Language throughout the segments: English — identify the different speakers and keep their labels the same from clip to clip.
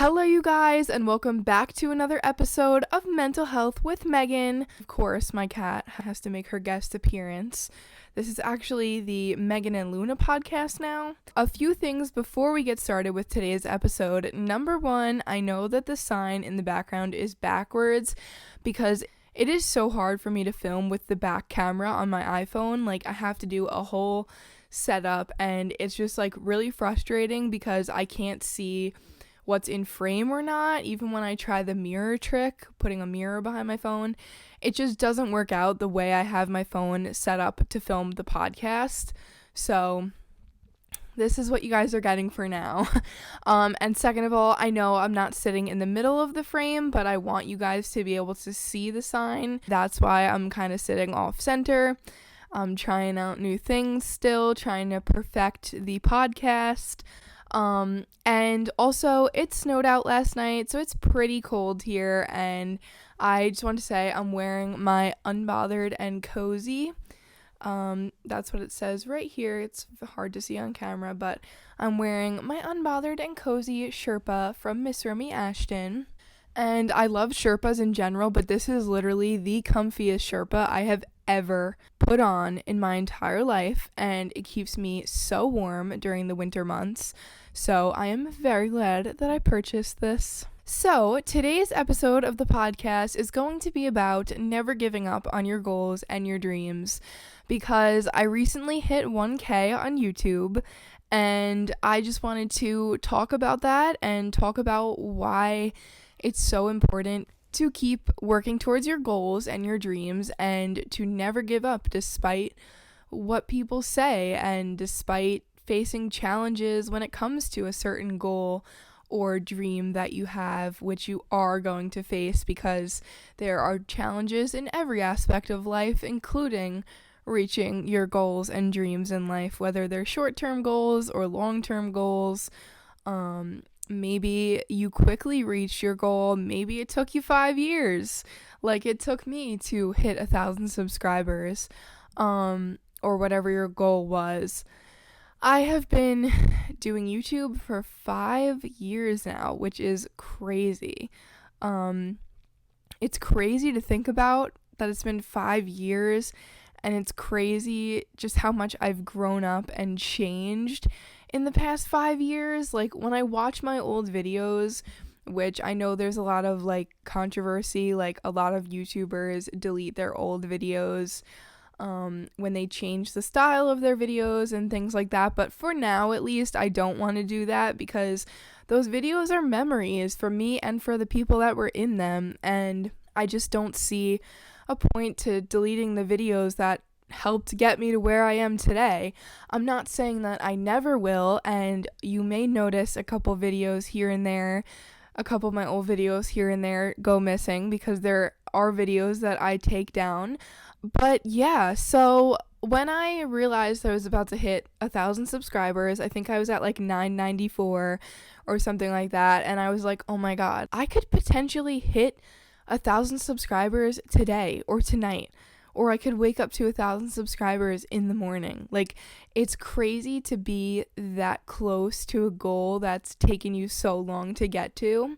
Speaker 1: Hello, you guys, and welcome back to another episode of Mental Health with Megan. Of course, my cat has to make her guest appearance. This is actually the Megan and Luna podcast now. A few things before we get started with today's episode. Number one, I know that the sign in the background is backwards because it is so hard for me to film with the back camera on my iPhone. Like, I have to do a whole setup, and it's just like really frustrating because I can't see what's in frame or not. Even when I try the mirror trick, putting a mirror behind my phone, it just doesn't work out the way I have my phone set up to film the podcast. So this is what you guys are getting for now. And second of all, I know I'm not sitting in the middle of the frame, but I want you guys to be able to see the sign. That's why I'm kind of sitting off center. I'm trying out new things still, trying to perfect the podcast. And also it snowed out last night, so it's pretty cold here, and I just want to say I'm wearing my unbothered and cozy. That's what it says right here. It's hard to see on camera, but I'm wearing my unbothered and cozy Sherpa from Miss Remy Ashton. And I love Sherpas in general, but this is literally the comfiest Sherpa I have ever put on in my entire life, and it keeps me so warm during the winter months. So I am very glad that I purchased this. So today's episode of the podcast is going to be about never giving up on your goals and your dreams, because I recently hit 1K on YouTube, and I just wanted to talk about that and talk about why it's so important to keep working towards your goals and your dreams and to never give up despite what people say and despite facing challenges when it comes to a certain goal or dream that you have, which you are going to face, because there are challenges in every aspect of life, including reaching your goals and dreams in life, whether they're short-term goals or long-term goals. Maybe you quickly reached your goal. Maybe it took you 5 years, like it took me to hit 1,000 subscribers, or whatever your goal was. I have been doing YouTube for 5 years now, which is crazy. It's crazy to think about that it's been 5 years, and it's crazy just how much I've grown up and changed in the past 5 years. Like, when I watch my old videos, which I know there's a lot of like controversy, like a lot of YouTubers delete their old videos when they change the style of their videos and things like that, but for now at least I don't want to do that, because those videos are memories for me and for the people that were in them, and I just don't see a point to deleting the videos that helped get me to where I am today. I'm not saying that I never will, and you may notice a couple videos here and there, a couple of my old videos here and there go missing because there are videos that I take down. But yeah, so when I realized I was about to hit 1,000 subscribers, I think I was at like 994 or something like that, and I was like, oh my god, I could potentially hit 1,000 subscribers today or tonight, or I could wake up to 1,000 subscribers in the morning. Like, it's crazy to be that close to a goal that's taken you so long to get to,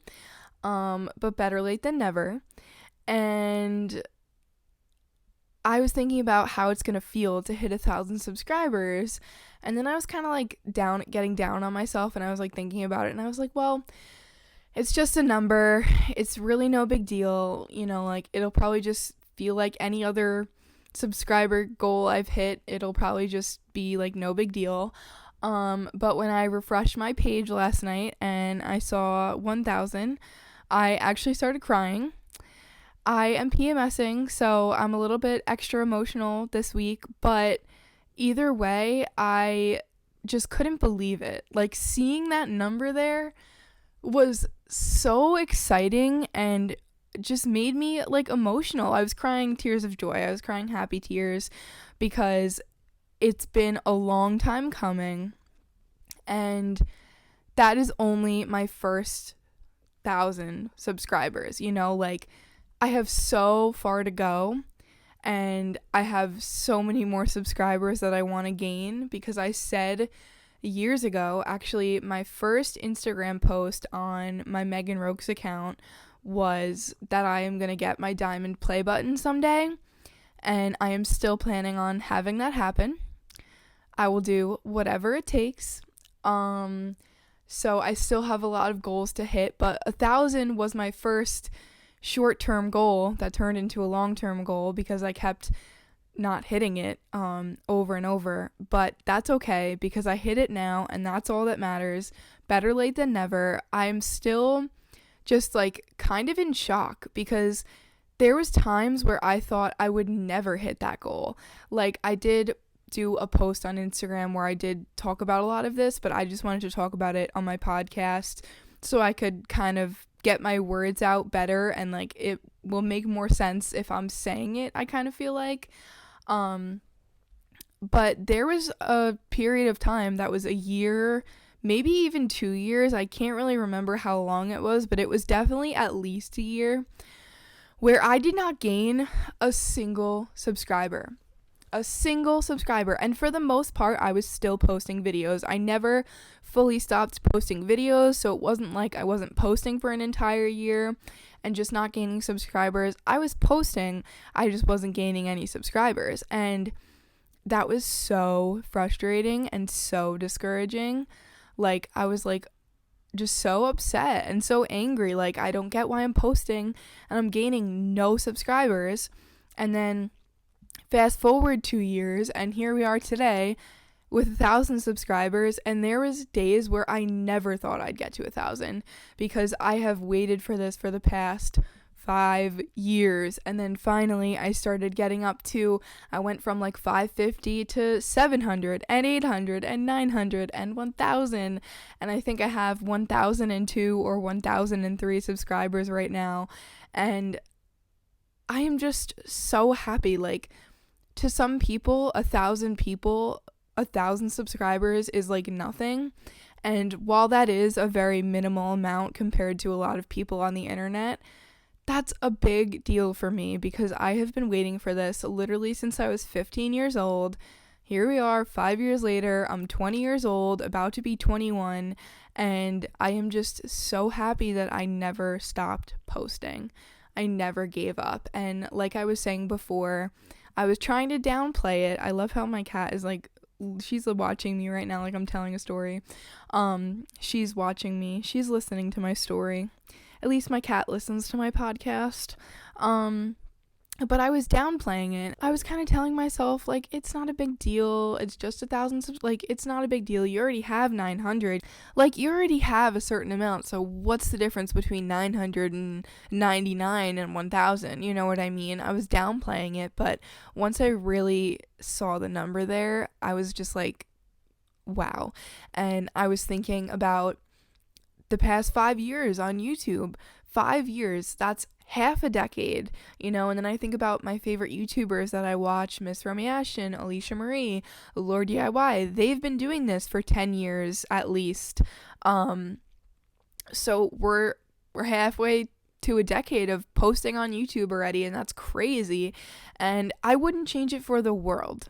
Speaker 1: but better late than never. And I was thinking about how it's gonna feel to hit 1,000 subscribers, and then I was kind of like getting down on myself, and I was like thinking about it, and I was like, well, it's just a number. It's really no big deal, you know, like it'll probably just feel like any other subscriber goal I've hit. It'll probably just be like no big deal. But when I refreshed my page last night and I saw 1,000, I actually started crying. I am PMSing, so I'm a little bit extra emotional this week, but either way, I just couldn't believe it. Like, seeing that number there was so exciting and just made me like emotional. I was crying tears of joy. I was crying happy tears because it's been a long time coming, and that is only my first 1,000 subscribers, you know, like I have so far to go, and I have so many more subscribers that I want to gain, because I said years ago, actually, my first Instagram post on my Megan Rokes account was that I am going to get my diamond play button someday, and I am still planning on having that happen. I will do whatever it takes. So I still have a lot of goals to hit, but 1,000 was my first short-term goal that turned into a long-term goal because I kept not hitting it over and over. But that's okay because I hit it now, and that's all that matters. Better late than never. I'm still just like kind of in shock because there was times where I thought I would never hit that goal. Like, I did do a post on Instagram where I did talk about a lot of this, but I just wanted to talk about it on my podcast so I could kind of get my words out better, and like it will make more sense if I'm saying it, I kind of feel like. But there was a period of time that was a year, maybe even 2 years. I can't really remember how long it was, but it was definitely at least a year where I did not gain a single subscriber. And for the most part, I was still posting videos. I never fully stopped posting videos, so it wasn't like I wasn't posting for an entire year and just not gaining subscribers. I was posting, I just wasn't gaining any subscribers, and that was so frustrating and so discouraging. Like, I was like just so upset and so angry. Like, I don't get why I'm posting and I'm gaining no subscribers. And then fast forward 2 years, and here we are today with 1,000 subscribers, and there was days where I never thought I'd get to 1,000 because I have waited for this for the past 5 years, and then finally I started getting up to, I went from like 550 to 700 and 800 and 900 and 1,000, and I think I have 1,002 or 1,003 subscribers right now, and I am just so happy. Like, to some people, 1,000 subscribers is like nothing. And while that is a very minimal amount compared to a lot of people on the internet, that's a big deal for me because I have been waiting for this literally since I was 15 years old. Here we are, 5 years later. I'm 20 years old, about to be 21, and I am just so happy that I never stopped posting. I never gave up. And like I was saying before, I was trying to downplay it. I love how my cat is like, she's watching me right now like I'm telling a story. She's watching me. She's listening to my story. At least my cat listens to my podcast. But I was downplaying it. I was kind of telling myself, like, it's not a big deal. It's just 1,000 like, it's not a big deal. You already have 900. Like, you already have a certain amount. So what's the difference between 999 and 1,000? You know what I mean? I was downplaying it. But once I really saw the number there, I was just like, wow. And I was thinking about the past 5 years on YouTube. 5 years, that's half a decade, you know. And then I think about my favorite YouTubers that I watch, Miss Romy Ashton, Alicia Marie, Lord DIY. They've been doing this for 10 years at least. So we're halfway to a decade of posting on YouTube already, and that's crazy. And I wouldn't change it for the world.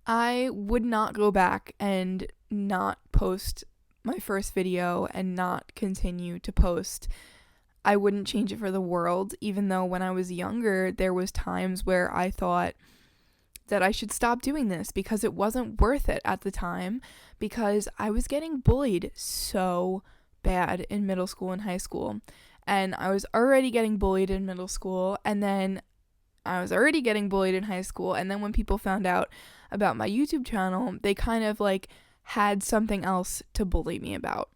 Speaker 1: I would not go back and not post my first video and not continue to post. I wouldn't change it for the world, even though when I was younger, there was times where I thought that I should stop doing this because it wasn't worth it at the time, because I was getting bullied so bad in middle school and high school. And I was already getting bullied in middle school, and then I was already getting bullied in high school, and then when people found out about my YouTube channel, they kind of like had something else to bully me about.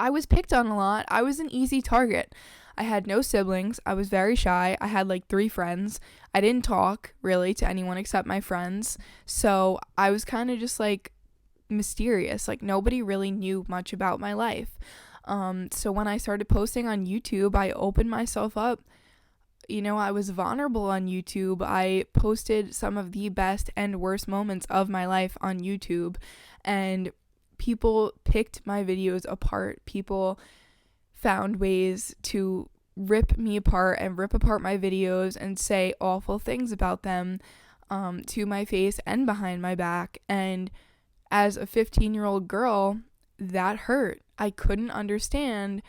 Speaker 1: I was picked on a lot. I was an easy target. I had no siblings. I was very shy. I had like 3 friends. I didn't talk really to anyone except my friends. So I was kind of just like mysterious. Like, nobody really knew much about my life. So when I started posting on YouTube, I opened myself up. You know, I was vulnerable on YouTube. I posted some of the best and worst moments of my life on YouTube, and people picked my videos apart. People found ways to rip me apart and rip apart my videos and say awful things about them to my face and behind my back. And as a 15-year-old girl, that hurt. I couldn't understand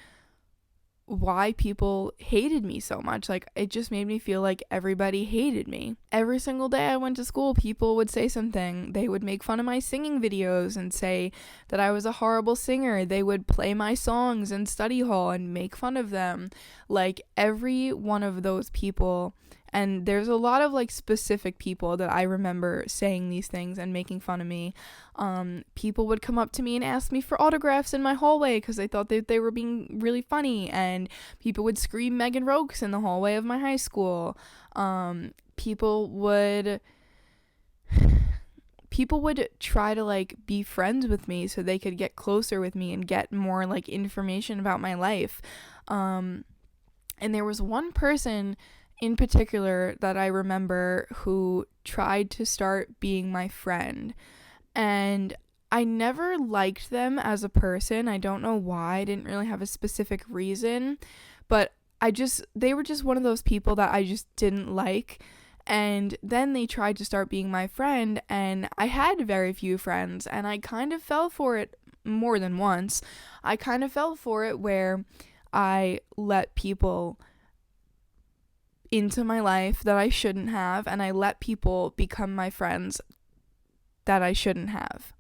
Speaker 1: why people hated me so much. Like, it just made me feel like everybody hated me. Every single day I went to school, people would say something. They would make fun of my singing videos and say that I was a horrible singer. They would play my songs in study hall and make fun of them. Like, every one of those people, and there's a lot of like specific people that I remember saying these things and making fun of me. People would come up to me and ask me for autographs in my hallway because they thought that they were being really funny, and people would scream Megan Rokes in the hallway of my high school. People would try to like be friends with me so they could get closer with me and get more like information about my life. And there was one person in particular that I remember who tried to start being my friend, and I never liked them as a person. I don't know why. I didn't really have a specific reason, but they were just one of those people that I just didn't like. And then they tried to start being my friend, and I had very few friends, and I kind of fell for it more than once. I kind of fell for it where I let people into my life that I shouldn't have, and I let people become my friends that I shouldn't have.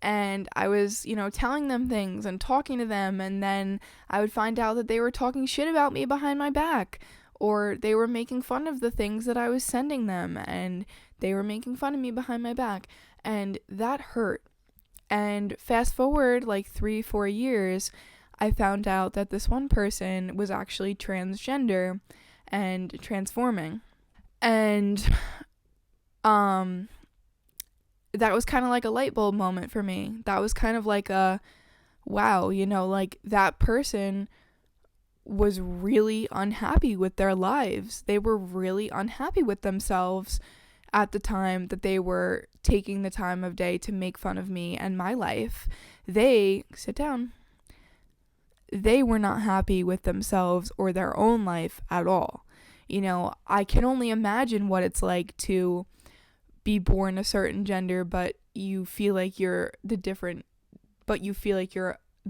Speaker 1: And I was, telling them things and talking to them, and then I would find out that they were talking shit about me behind my back, or they were making fun of the things that I was sending them, and they were making fun of me behind my back, and that hurt. And fast forward like 3-4 years, I found out that this one person was actually transgender and transforming. And that was kind of like a light bulb moment for me. That was kind of like a wow, like that person was really unhappy with their lives. They were really unhappy with themselves at the time that they were taking the time of day to make fun of me and my life. Sit down. They were not happy with themselves or their own life at all. I can only imagine what it's like to be born a certain gender, but you feel like you're the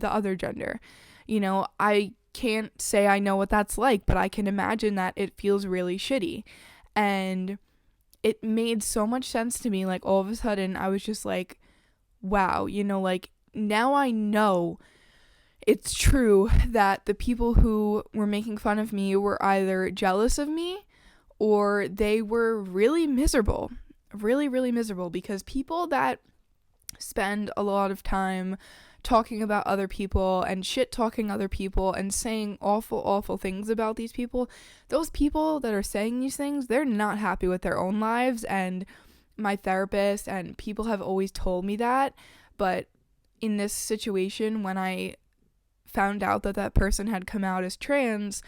Speaker 1: other gender. I can't say I know what that's like, but I can imagine that it feels really shitty. And it made so much sense to me. Like, all of a sudden I was just like, wow, like, now I know it's true that the people who were making fun of me were either jealous of me or they were really miserable. Really, really miserable, because people that spend a lot of time talking about other people and shit talking other people and saying awful, awful things about these people, those people that are saying these things, they're not happy with their own lives. And my therapist and people have always told me that. But in this situation, when I found out that that person had come out as trans,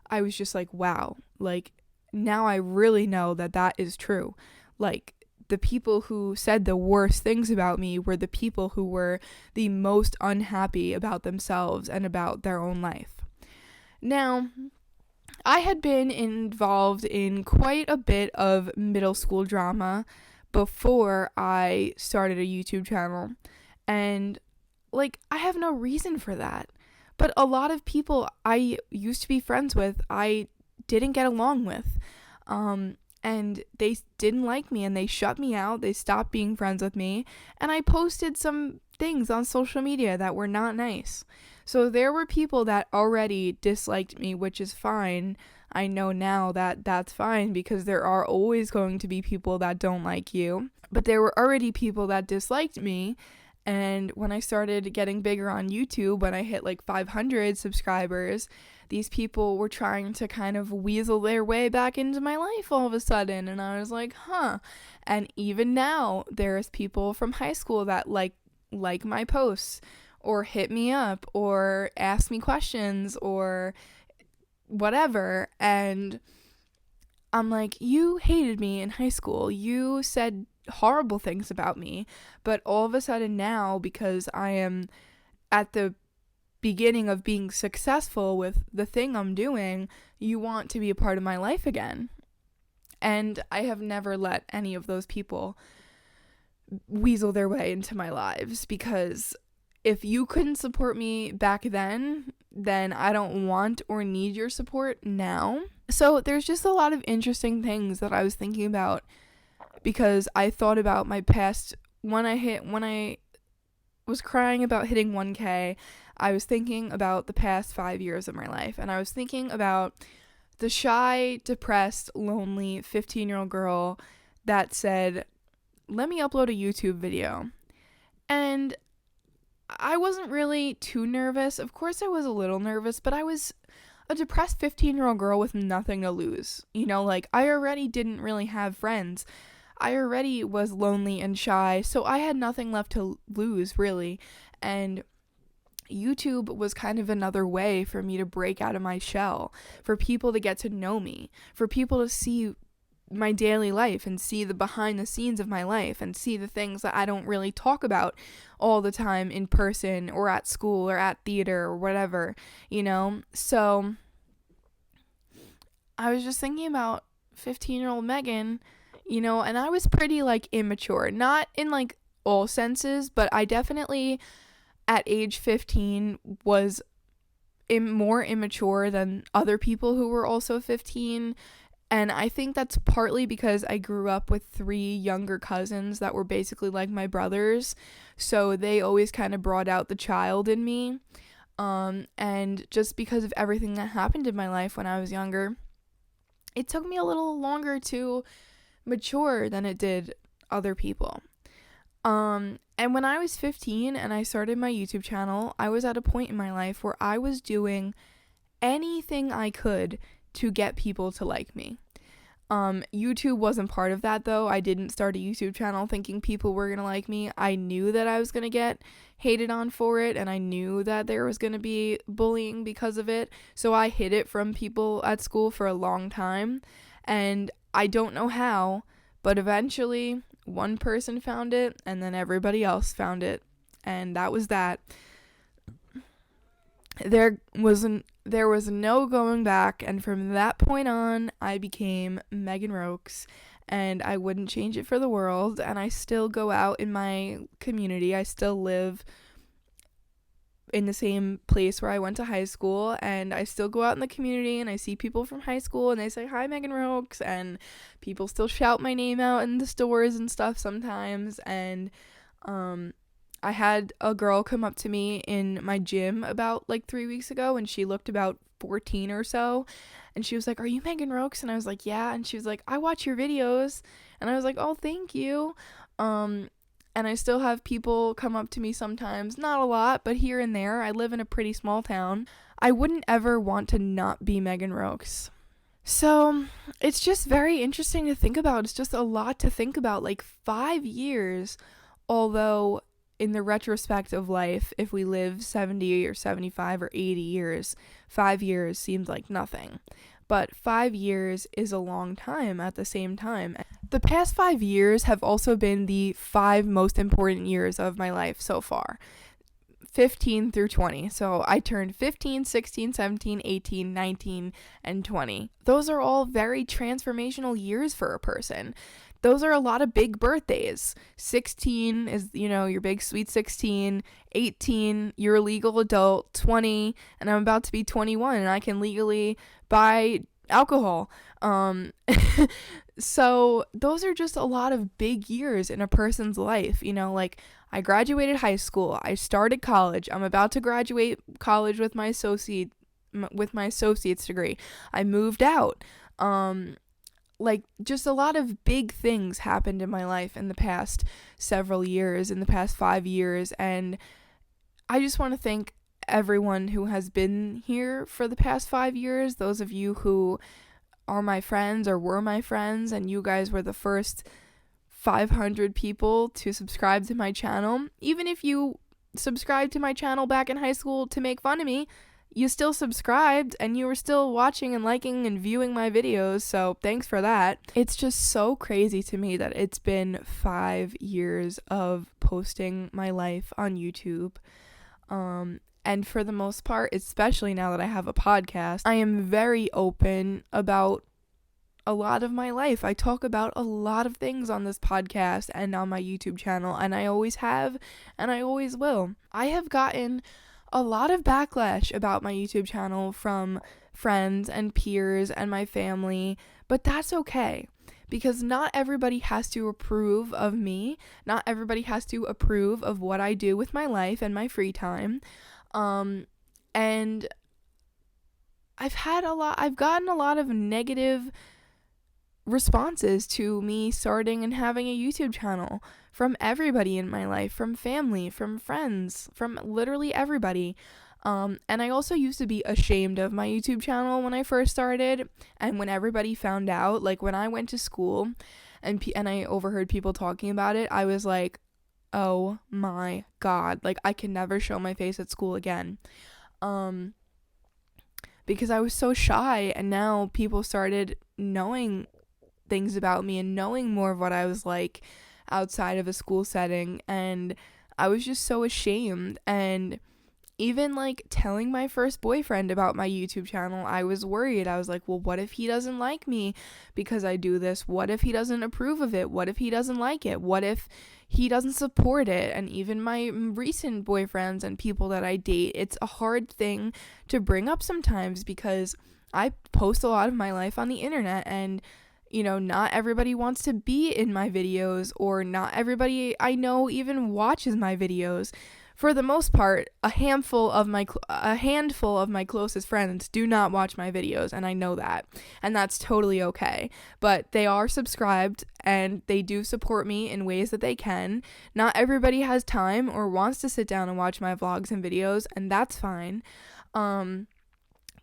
Speaker 1: I was just like, wow, like, now I really know that that is true. Like, the people who said the worst things about me were the people who were the most unhappy about themselves and about their own life. Now, I had been involved in quite a bit of middle school drama before I started a YouTube channel, and like, I have no reason for that. But a lot of people I used to be friends with, I didn't get along with. And they didn't like me, and they shut me out. They stopped being friends with me. And I posted some things on social media that were not nice. So there were people that already disliked me, which is fine. I know now that that's fine, because there are always going to be people that don't like you. But there were already people that disliked me. And when I started getting bigger on YouTube, when I hit like 500 subscribers, these people were trying to kind of weasel their way back into my life all of a sudden. And I was like, huh. And even now, there's people from high school that like my posts, or hit me up, or ask me questions, or whatever. And I'm like, you hated me in high school. You said horrible things about me. But all of a sudden now, because I am at the beginning of being successful with the thing I'm doing, you want to be a part of my life again. And I have never let any of those people weasel their way into my lives, because if you couldn't support me back then I don't want or need your support now. So there's just a lot of interesting things that I was thinking about, because I thought about my past. When I was crying about hitting 1K, I was thinking about the past 5 years of my life, and I was thinking about the shy, depressed, lonely 15-year-old girl that said, let me upload a YouTube video. And I wasn't really too nervous. Of course I was a little nervous, but I was a depressed 15-year-old girl with nothing to lose. You know, like, I already didn't really have friends. I already was lonely and shy, so I had nothing left to lose, really. And YouTube was kind of another way for me to break out of my shell, for people to get to know me, for people to see my daily life and see the behind the scenes of my life and see the things that I don't really talk about all the time in person or at school or at theater or whatever, you know? So I was just thinking about 15-year-old Megan, you know, and I was pretty, like, immature, not in, like, all senses, but I definitely at age 15 was more immature than other people who were also 15. And I think that's partly because I grew up with 3 younger cousins that were basically like my brothers. So they always kind of brought out the child in me. And just because of everything that happened in my life when I was younger, it took me a little longer to mature than it did other people. And when I was 15 and I started my YouTube channel, I was at a point in my life where I was doing anything I could to get people to like me. YouTube wasn't part of that, though. I didn't start a YouTube channel thinking people were gonna like me. I knew that I was gonna get hated on for it, and I knew that there was gonna be bullying because of it, so I hid it from people at school for a long time, and I don't know how, but eventually one person found it, and then everybody else found it, and that was that. There was no going back, and from that point on, I became Megan Rokes, and I wouldn't change it for the world, and I still go out in my community. I still live in the same place where I went to high school, and I still go out in the community, and I see people from high school, and they say, hi, Megan Rokes, and people still shout my name out in the stores and stuff sometimes, and, I had a girl come up to me in my gym about, like, 3 weeks ago, and she looked about 14 or so, and she was like, are you Megan Rokes? And I was like, yeah, and she was like, I watch your videos, and I was like, oh, thank you. And I still have people come up to me sometimes, not a lot, but here and there. I live in a pretty small town. I wouldn't ever want to not be Megan Rokes. So it's just very interesting to think about. It's just a lot to think about. Like, 5 years, although in the retrospect of life, if we live 70 or 75 or 80 years, 5 years seems like nothing. But 5 years is a long time at the same time. The past 5 years have also been the 5 most important years of my life so far. 15 through 20. So I turned 15, 16, 17, 18, 19, and 20. Those are all very transformational years for a person. Those are a lot of big birthdays. 16 is, you know, your big sweet 16. 18, you're a legal adult. 20, and I'm about to be 21, and I can legally buy alcohol. So those are just a lot of big years in a person's life. You know, like, I graduated high school. I started college. I'm about to graduate college with my associate's degree. I moved out. Like, just a lot of big things happened in my life in the past several years, in the past 5 years, and I just want to thank everyone who has been here for the past 5 years, those of you who are my friends or were my friends, and you guys were the first 500 people to subscribe to my channel. Even if you subscribed to my channel back in high school to make fun of me, you still subscribed and you were still watching and liking and viewing my videos, so thanks for that. It's just so crazy to me that it's been 5 years of posting my life on YouTube. And for the most part, especially now that I have a podcast, I am very open about a lot of my life. I talk about a lot of things on this podcast and on my YouTube channel, and I always have, and I always will. I have gotten a lot of backlash about my YouTube channel from friends and peers and my family, but that's okay. Because not everybody has to approve of me. Not everybody has to approve of what I do with my life and my free time. And I've gotten a lot of negative responses to me starting and having a YouTube channel from everybody in my life, from family, from friends, from literally everybody. And I also used to be ashamed of my YouTube channel when I first started, and when everybody found out, like when I went to school and I overheard people talking about it, I was like, oh my God, like I can never show my face at school again. Because I was so shy, and now people started knowing things about me and knowing more of what I was like outside of a school setting, and I was just so ashamed. And even like telling my first boyfriend about my YouTube channel, I was worried. I was like, well, what if he doesn't like me because I do this? What if he doesn't approve of it? What if he doesn't like it? What if he doesn't support it? And even my recent boyfriends and people that I date, it's a hard thing to bring up sometimes because I post a lot of my life on the internet, and not everybody wants to be in my videos, or not everybody I know even watches my videos. For the most part, a handful of my closest friends do not watch my videos, and I know that, and that's totally okay. But they are subscribed, and they do support me in ways that they can. Not everybody has time or wants to sit down and watch my vlogs and videos, and that's fine.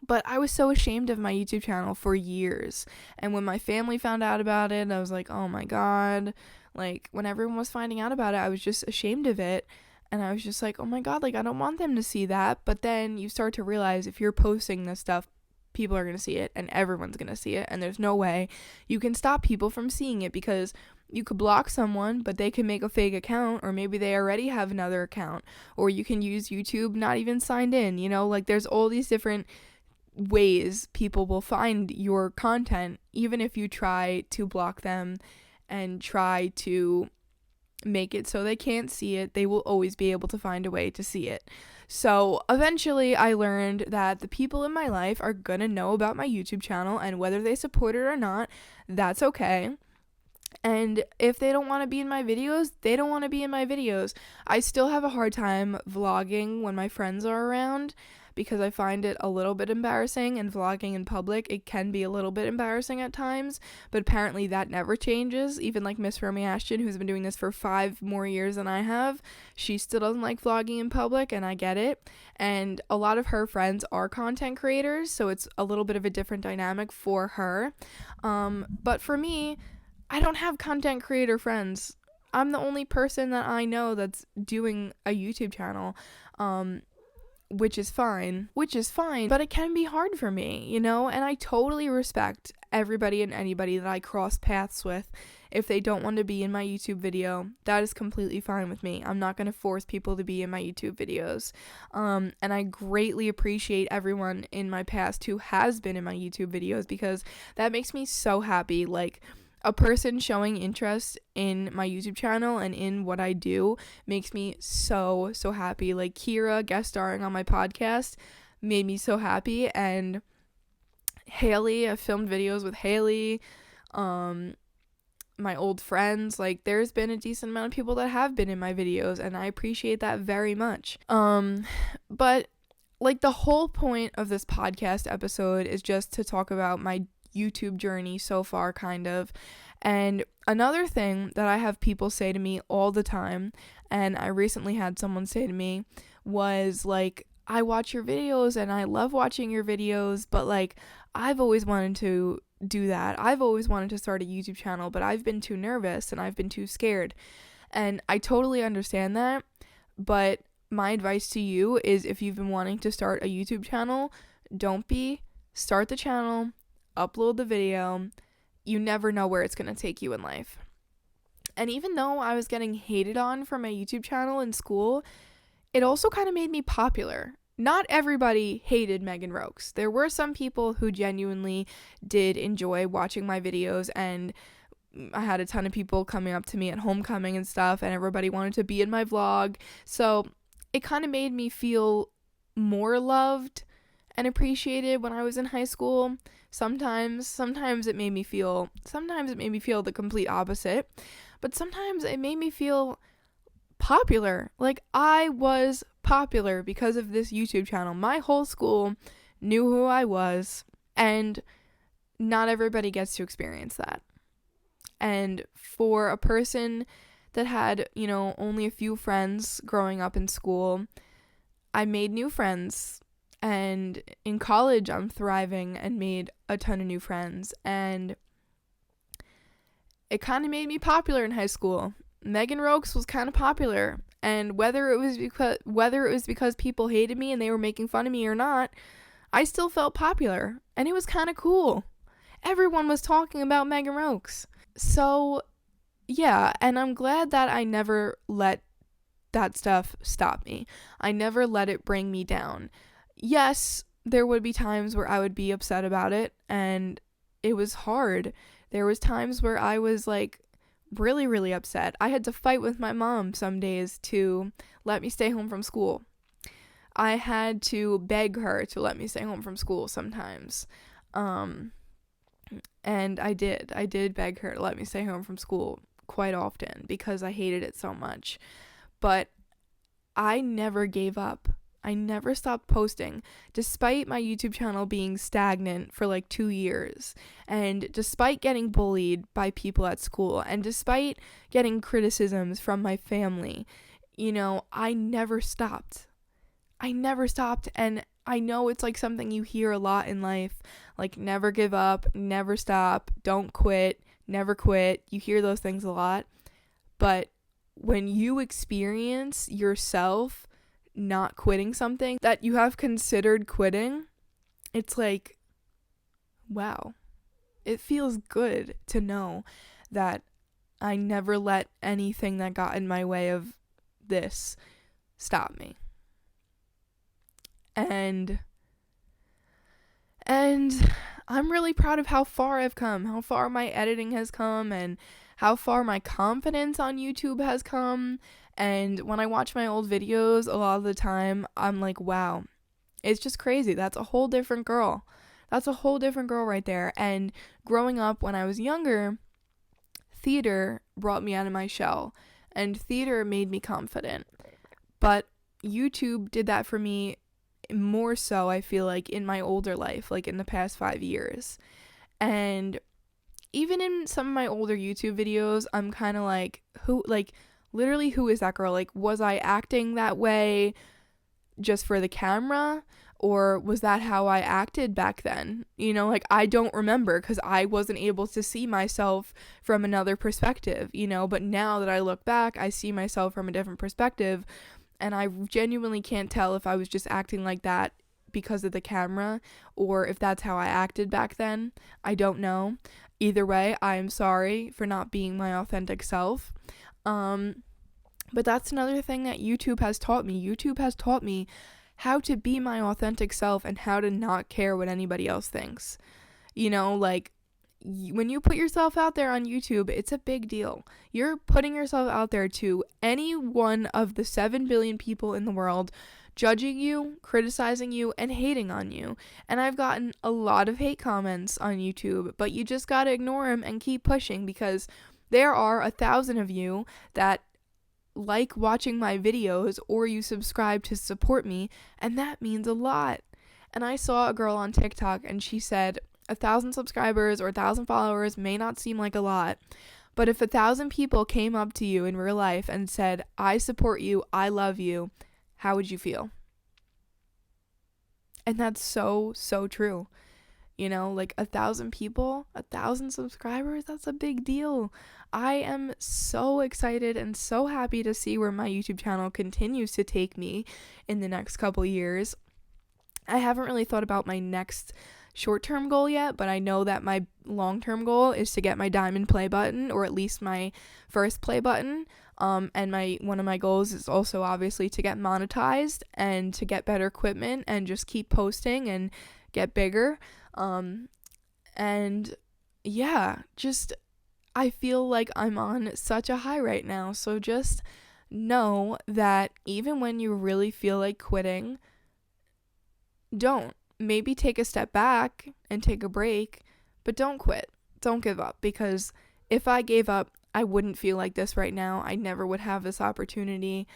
Speaker 1: But I was so ashamed of my YouTube channel for years, and when my family found out about it, I was like, oh my God. Like, when everyone was finding out about it, I was just ashamed of it. And I was just like, oh my God, like I don't want them to see that. But then you start to realize if you're posting this stuff, people are going to see it, and everyone's going to see it. And there's no way you can stop people from seeing it, because you could block someone, but they can make a fake account, or maybe they already have another account, or you can use YouTube not even signed in, like there's all these different ways people will find your content, even if you try to block them and try to make it so they can't see it. They will always be able to find a way to see it. So eventually I learned that the people in my life are gonna know about my YouTube channel, and whether they support it or not, that's okay. And if they don't want to be in my videos, they don't want to be in my videos. I still have a hard time vlogging when my friends are around, because I find it a little bit embarrassing, and vlogging in public, it can be a little bit embarrassing at times, but apparently that never changes. Even like Miss Romy Ashton, who's been doing this for 5 more years than I have, she still doesn't like vlogging in public, and I get it. And a lot of her friends are content creators, so it's a little bit of a different dynamic for her. But for me, I don't have content creator friends. I'm the only person that I know that's doing a YouTube channel. Which is fine, but it can be hard for me, and I totally respect everybody and anybody that I cross paths with. If they don't want to be in my YouTube video, that is completely fine with me. I'm not going to force people to be in my YouTube videos. And I greatly appreciate everyone in my past who has been in my YouTube videos, because that makes me so happy. Like, a person showing interest in my YouTube channel and in what I do makes me so, so happy. Like, Kira guest starring on my podcast made me so happy. And Haley, I filmed videos with Haley, my old friends. Like, there's been a decent amount of people that have been in my videos, and I appreciate that very much. But like, the whole point of this podcast episode is just to talk about my YouTube journey so far, kind of. And another thing that I have people say to me all the time, and I recently had someone say to me, was like, I watch your videos and I love watching your videos, but like, I've always wanted to do that. I've always wanted to start a YouTube channel, but I've been too nervous and I've been too scared. And I totally understand that, but my advice to you is, if you've been wanting to start a YouTube channel, start the channel, upload the video. You never know where it's going to take you in life. And even though I was getting hated on for my YouTube channel in school, it also kind of made me popular. not everybody hated Megan Rokes. There were some people who genuinely did enjoy watching my videos, and I had a ton of people coming up to me at homecoming and stuff, and everybody wanted to be in my vlog. So it kind of made me feel more loved and appreciated when I was in high school. Sometimes it made me feel the complete opposite, but sometimes it made me feel popular. Like, I was popular because of this YouTube channel. My whole school knew who I was, and not everybody gets to experience that. And for a person that had, only a few friends growing up in school, I made new friends. And in college, I'm thriving and made a ton of new friends. And it kind of made me popular in high school. Megan Rokes was kind of popular. And whether it was because people hated me and they were making fun of me or not, I still felt popular. And it was kind of cool. Everyone was talking about Megan Rokes. So, yeah, and I'm glad that I never let that stuff stop me. I never let it bring me down. Yes, there would be times where I would be upset about it, and it was hard. There was times where I was, like, really, really upset. I had to fight with my mom some days to let me stay home from school. I had to beg her to let me stay home from school sometimes. And I did beg her to let me stay home from school quite often because I hated it so much. But I never gave up. I never stopped posting, despite my YouTube channel being stagnant for like 2 years, and despite getting bullied by people at school, and despite getting criticisms from my family. I never stopped. And I know it's like something you hear a lot in life, like never give up, never stop, don't quit, never quit. You hear those things a lot. But when you experience yourself not quitting something that you have considered quitting, it's like, wow. It feels good to know that I never let anything that got in my way of this stop me. And I'm really proud of how far I've come, how far my editing has come, and how far my confidence on YouTube has come. And when I watch my old videos, a lot of the time, I'm like, wow, it's just crazy. That's a whole different girl. That's a whole different girl right there. And growing up when I was younger, theater brought me out of my shell, and theater made me confident. But YouTube did that for me more so, I feel like, in my older life, like in the past 5 years. And even in some of my older YouTube videos, I'm kind of like, literally, who is that girl? Like, was I acting that way just for the camera? Or was that how I acted back then? I don't remember because I wasn't able to see myself from another perspective, but now that I look back, I see myself from a different perspective. And I genuinely can't tell if I was just acting like that because of the camera or if that's how I acted back then. I don't know. Either way, I am sorry for not being my authentic self. But that's another thing that YouTube has taught me. YouTube has taught me how to be my authentic self and how to not care what anybody else thinks. When you put yourself out there on YouTube, it's a big deal. You're putting yourself out there to any one of the 7 billion people in the world, judging you, criticizing you, and hating on you. And I've gotten a lot of hate comments on YouTube, but you just gotta ignore them and keep pushing, because there are 1,000 of you that like watching my videos, or you subscribe to support me, and that means a lot. And I saw a girl on TikTok, and she said, 1,000 subscribers or 1,000 followers may not seem like a lot, but if 1,000 people came up to you in real life and said, I support you, I love you, how would you feel? And that's so, so true. 1,000 people, 1,000 subscribers, that's a big deal. I am so excited and so happy to see where my YouTube channel continues to take me in the next couple years. I haven't really thought about my next short-term goal yet, but I know that my long-term goal is to get my diamond play button, or at least my first play button. And one of my goals is also obviously to get monetized and to get better equipment and just keep posting and get bigger. And yeah, just I feel like I'm on such a high right now. So just know that even when you really feel like quitting, don't. Maybe take a step back and take a break, but don't quit. Don't give up, because if I gave up, I wouldn't feel like this right now. I never would have this opportunity.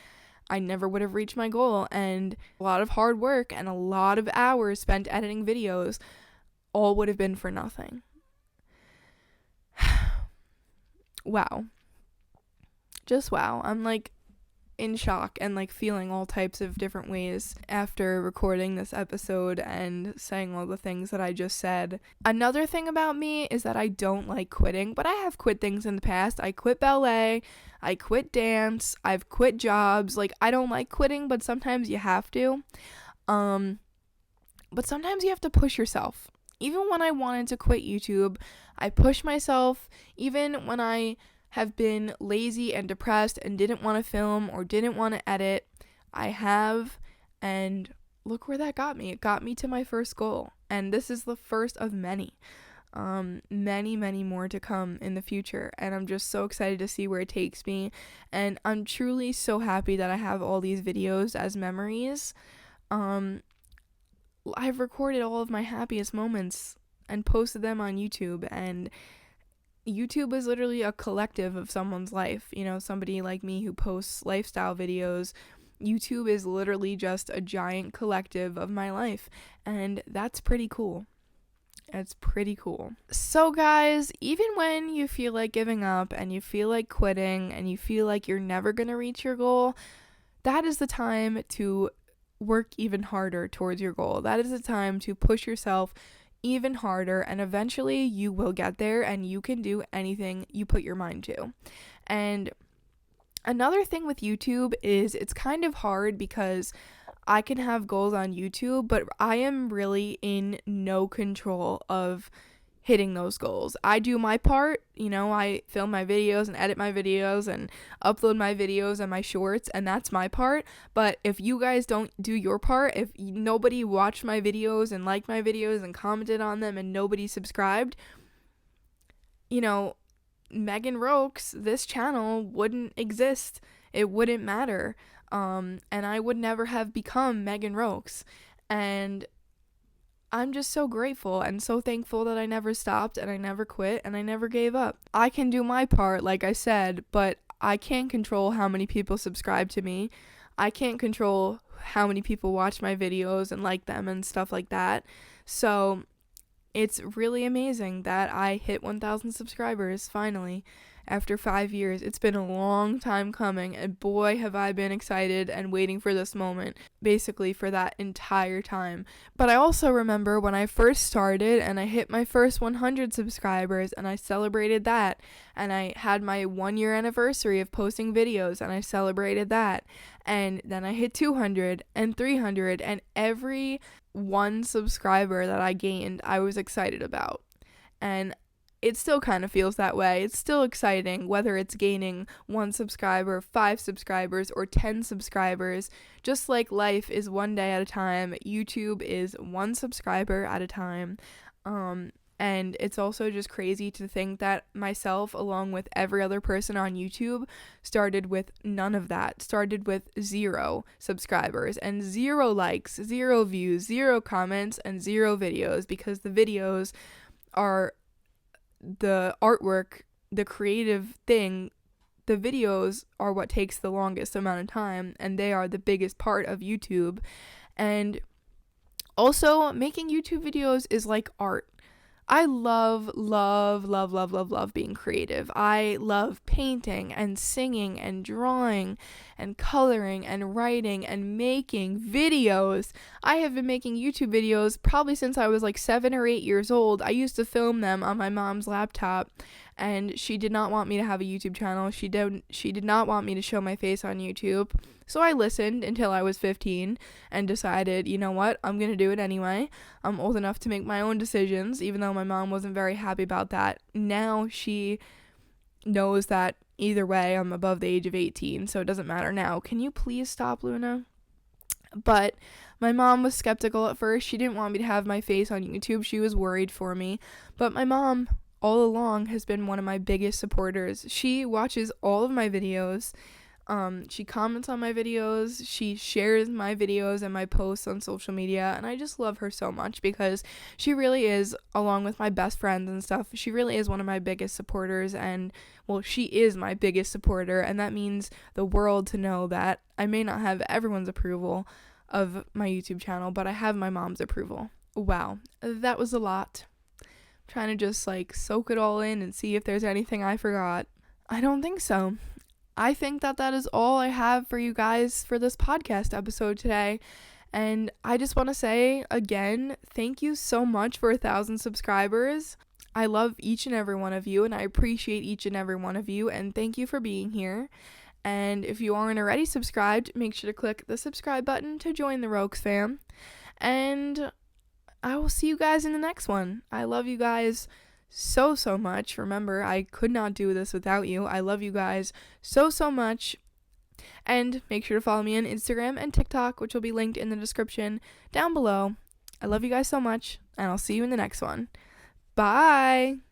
Speaker 1: I never would have reached my goal, and a lot of hard work and a lot of hours spent editing videos all would have been for nothing. Wow. Just wow. I'm like in shock and like feeling all types of different ways after recording this episode and saying all the things that I just said. Another thing about me is that I don't like quitting, but I have quit things in the past. I quit ballet, I quit dance, I've quit jobs. Like, I don't like quitting, but sometimes you have to. But sometimes you have to push yourself. Even when I wanted to quit YouTube, I pushed myself. Even when I have been lazy and depressed and didn't want to film or didn't want to edit, I have, and look where that got me. It got me to my first goal, and this is the first of many. Many more to come in the future, and I'm just so excited to see where it takes me, and I'm truly so happy that I have all these videos as memories. I've recorded all of my happiest moments and posted them on YouTube, and YouTube is literally a collective of someone's life. You know, somebody like me who posts lifestyle videos, YouTube is literally just a giant collective of my life, and that's pretty cool. It's pretty cool. So guys, even when you feel like giving up and you feel like quitting and you feel like you're never going to reach your goal, that is the time to work even harder towards your goal. That is the time to push yourself even harder, and eventually you will get there and you can do anything you put your mind to. And another thing with YouTube is it's kind of hard because I can have goals on YouTube, but I am really in no control of hitting those goals. I do my part, you know, I film my videos and edit my videos and upload my videos and my shorts, and that's my part. But if you guys don't do your part, if nobody watched my videos and liked my videos and commented on them and nobody subscribed, you know, Megan Rokes, this channel wouldn't exist. It wouldn't matter. And I would never have become Megan Rokes. And I'm just so grateful and so thankful that I never stopped and I never quit and I never gave up. I can do my part, like I said, but I can't control how many people subscribe to me. I can't control how many people watch my videos and like them and stuff like that. So it's really amazing that I hit 1,000 subscribers finally. After 5 years. It's been a long time coming, and boy have I been excited and waiting for this moment, basically for that entire time. But I also remember when I first started and I hit my first 100 subscribers and I celebrated that, and I had my 1-year anniversary of posting videos and I celebrated that, and then I hit 200 and 300, and every one subscriber that I gained I was excited about. And it still kind of feels that way. It's still exciting, whether it's gaining 1 subscriber, 5 subscribers, or 10 subscribers. Just like life is one day at a time, YouTube is 1 subscriber at a time. And it's also just crazy to think that myself, along with every other person on YouTube, started with none of that. Started with 0 subscribers and 0 likes, 0 views, 0 comments, and 0 videos, because the videos are the artwork, the creative thing. The videos are what takes the longest amount of time, and they are the biggest part of YouTube. And also, making YouTube videos is like art. I love being creative. I love painting and singing and drawing and coloring and writing and making videos. I have been making YouTube videos probably since I was like 7 or 8 years old. I used to film them on my mom's laptop, and she did not want me to have a YouTube channel. She did not want me to show my face on YouTube. So I listened until I was 15 and decided, you know what, I'm going to do it anyway. I'm old enough to make my own decisions, even though my mom wasn't very happy about that. Now she knows that Either way, I'm above the age of 18, so it doesn't matter now. Can you please stop, Luna? But my mom was skeptical at first. She didn't want me to have my face on YouTube. She was worried for me. But my mom, all along, has been one of my biggest supporters. She watches all of my videos. She comments on my videos. She shares my videos and my posts on social media. And I just love her so much because she really is, along with my best friends and stuff, she really is one of my biggest supporters. And, well, she is my biggest supporter. And that means the world to know that I may not have everyone's approval of my YouTube channel, but I have my mom's approval. Wow, that was a lot. I'm trying to just soak it all in and see if there's anything I forgot. I don't think so. I think that is all I have for you guys for this podcast episode today. And I just want to say again, thank you so much for 1,000 subscribers. I love each and every one of you, and I appreciate each and every one of you, and thank you for being here. And if you aren't already subscribed, make sure to click the subscribe button to join the Rokes fam. And I will see you guys in the next one. I love you guys so much. Remember, I could not do this without you. I love you guys so much. And make sure to follow me on Instagram and TikTok, which will be linked in the description down below. I love you guys so much, and I'll see you in the next one. Bye!